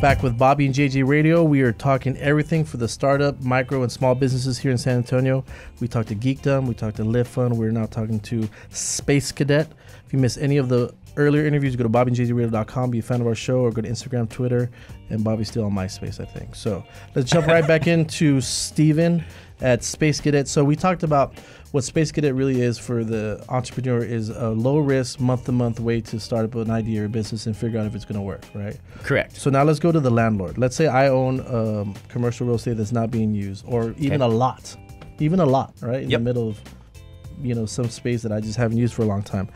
Back with Bobby and JJ Radio. We are talking everything for the startup, micro, and small businesses here in San Antonio. We talked to Geekdom, we talked to Live Fun. We're now talking to SpaceCadet. If you missed any of the earlier interviews, go to bobbyandjjradio.com, be a fan of our show, or go to Instagram, Twitter, and Bobby's still on MySpace, I think. So let's jump right back into Steven at SpaceCadet. So we talked about what SpaceCadet really is for the entrepreneur is a low-risk, month-to-month way to start up an idea or business and figure out if it's going to work, right? Correct. So now let's go to the landlord. Let's say I own commercial real estate that's not being used, or even a lot, right? In the middle of, some space that I just haven't used for a long time.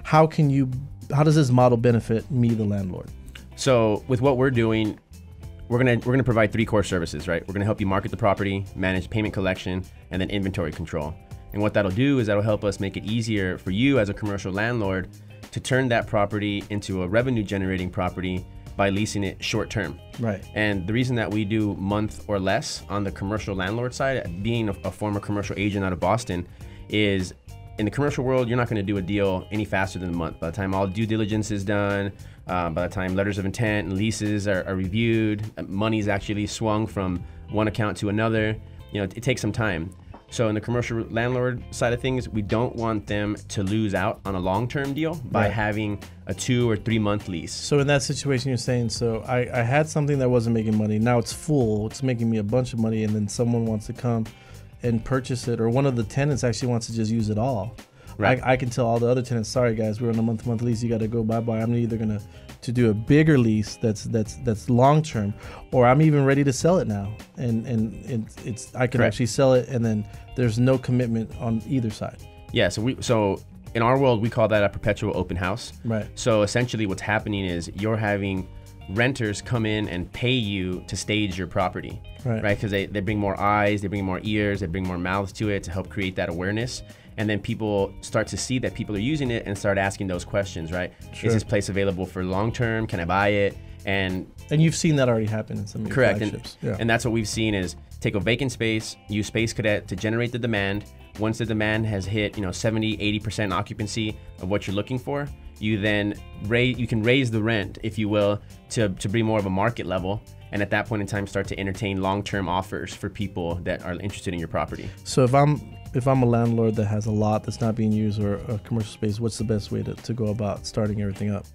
How does this model benefit me, the landlord? So with what we're doing, we're gonna provide 3 core services, right? We're gonna help you market the property, manage payment collection, and then inventory control. And what that'll do is that'll help us make it easier for you as a commercial landlord to turn that property into a revenue generating property by leasing it short term. Right. And the reason that we do month or less on the commercial landlord side, being a former commercial agent out of Boston, is in the commercial world, you're not going to do a deal any faster than a month. By the time all due diligence is done, by the time letters of intent and leases are reviewed, money's actually swung from one account to another, it takes some time. So in the commercial landlord side of things, we don't want them to lose out on a long-term deal by having a 2 or 3 month lease. So in that situation, you're saying, so I had something that wasn't making money. Now it's full. It's making me a bunch of money, and then someone wants to come and purchase it, or one of the tenants actually wants to just use it all. Right. I can tell all the other tenants, sorry guys, we're on a month-to-month lease. You got to go bye-bye. I'm either gonna to do a bigger lease that's long-term, or I'm even ready to sell it now, and it's I can actually sell it, and then there's no commitment on either side. Yeah. So in our world, we call that a perpetual open house. Right. So essentially, what's happening is you're having renters come in and pay you to stage your property, right? Because they bring more eyes, they bring more ears, they bring more mouths to it to help create that awareness. And then people start to see that people are using it and start asking those questions, right? Sure. Is this place available for long term? Can I buy it? And you've seen that already happen in some of your flagships. And that's what we've seen is take a vacant space, use SpaceCadet to generate the demand. Once the demand has hit 70, 80% occupancy of what you're looking for, you then you can raise the rent, if you will, to be more of a market level. And at that point in time, start to entertain long-term offers for people that are interested in your property. So if I'm a landlord that has a lot that's not being used, or a commercial space, what's the best way to go about starting everything up?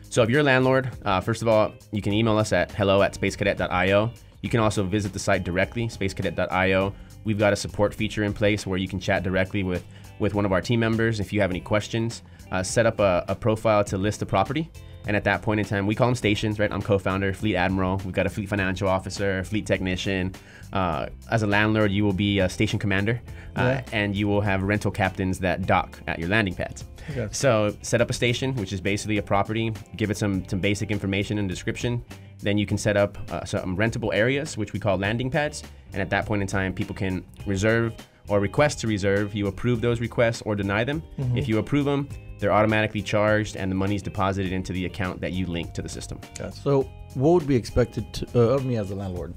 So if you're a landlord, first of all, you can email us at hello@spacecadet.io. You can also visit the site directly, spacecadet.io. We've got a support feature in place where you can chat directly with one of our team members if you have any questions. Set up a profile to list the property. And at that point in time, we call them stations, right? I'm co-founder, fleet admiral. We've got a fleet financial officer, fleet technician. As a landlord, you will be a station commander, and you will have rental captains that dock at your landing pads. Okay. So set up a station, which is basically a property, give it some basic information and description. Then you can set up some rentable areas, which we call landing pads. And at that point in time, people can reserve or request to reserve. You approve those requests or deny them. Mm-hmm. If you approve them, they're automatically charged and the money's deposited into the account that you link to the system. So what would be expected of me as a landlord?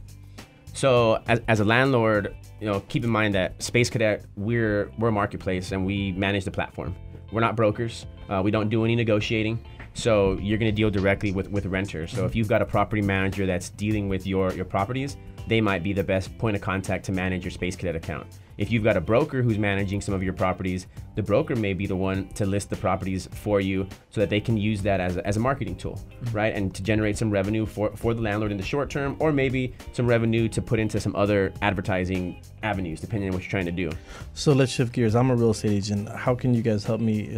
So as a landlord, keep in mind that SpaceCadet, we're a marketplace and we manage the platform. We're not brokers. We don't do any negotiating. So you're going to deal directly with renters. So if you've got a property manager that's dealing with your properties, they might be the best point of contact to manage your SpaceCadet account. If you've got a broker who's managing some of your properties, the broker may be the one to list the properties for you so that they can use that as a marketing tool, right? And to generate some revenue for the landlord in the short term, or maybe some revenue to put into some other advertising avenues, depending on what you're trying to do. So let's shift gears. I'm a real estate agent. How can you guys help me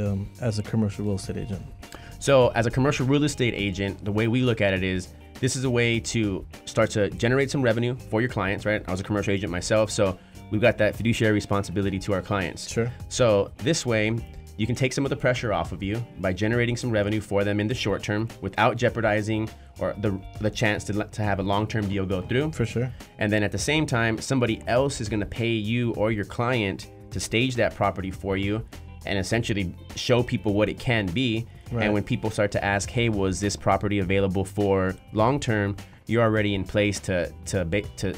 as a commercial real estate agent? So as a commercial real estate agent, the way we look at it is, this is a way to start to generate some revenue for your clients, right? I was a commercial agent myself, so we've got that fiduciary responsibility to our clients. Sure. So this way, you can take some of the pressure off of you by generating some revenue for them in the short term without jeopardizing or the chance to have a long-term deal go through. For sure. And then at the same time, somebody else is gonna pay you or your client to stage that property for you and essentially show people what it can be. Right. And when people start to ask, hey, was this property available for long-term, you're already in place to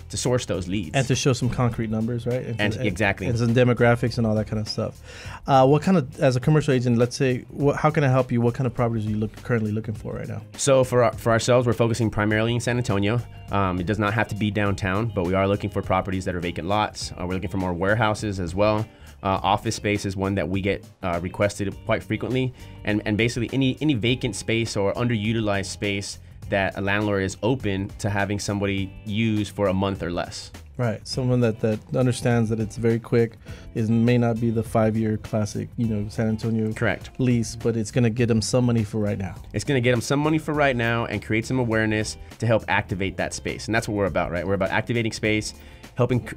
source those leads and to show some concrete numbers, right? Exactly, and some demographics and all that kind of stuff. What kind of, as a commercial agent, let's say, how can I help you? What kind of properties are you currently looking for right now? So for ourselves, we're focusing primarily in San Antonio. It does not have to be downtown, but we are looking for properties that are vacant lots. We're looking for more warehouses as well. Office space is one that we get requested quite frequently, and basically any vacant space or underutilized space that a landlord is open to having somebody use for a month or less. Right, someone that understands that it's very quick. It may not be the 5-year classic, San Antonio correct lease, but it's going to get them some money for right now. It's going to get them some money for right now and create some awareness to help activate that space, and that's what we're about, right? We're about activating space, helping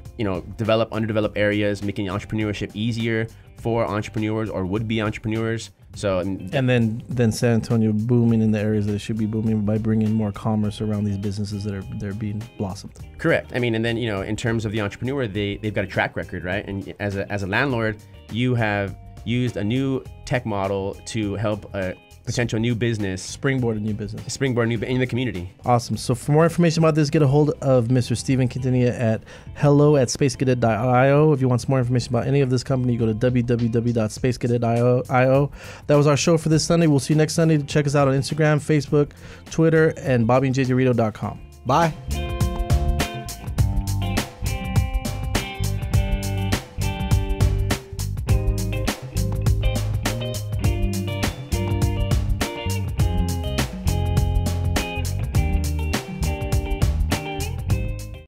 develop underdeveloped areas, making entrepreneurship easier for entrepreneurs or would-be entrepreneurs. So and then San Antonio booming in the areas that it should be booming by bringing more commerce around these businesses that they're being blossomed. Correct. I mean, and then in terms of the entrepreneur, they've got a track record, right? And as a landlord, you have used a new tech model to help a potential new business springboard a new business in the community. Awesome. So for more information about this, get a hold of Mr. Steven Quintanilla at hello@spacecadet.io. If you want some more information about any of this company, you go to www.spacecadet.io. That was our show for this Sunday. We'll see you next Sunday. Check us out on Instagram, Facebook, Twitter, and bobbyandjjrito.com. Bye.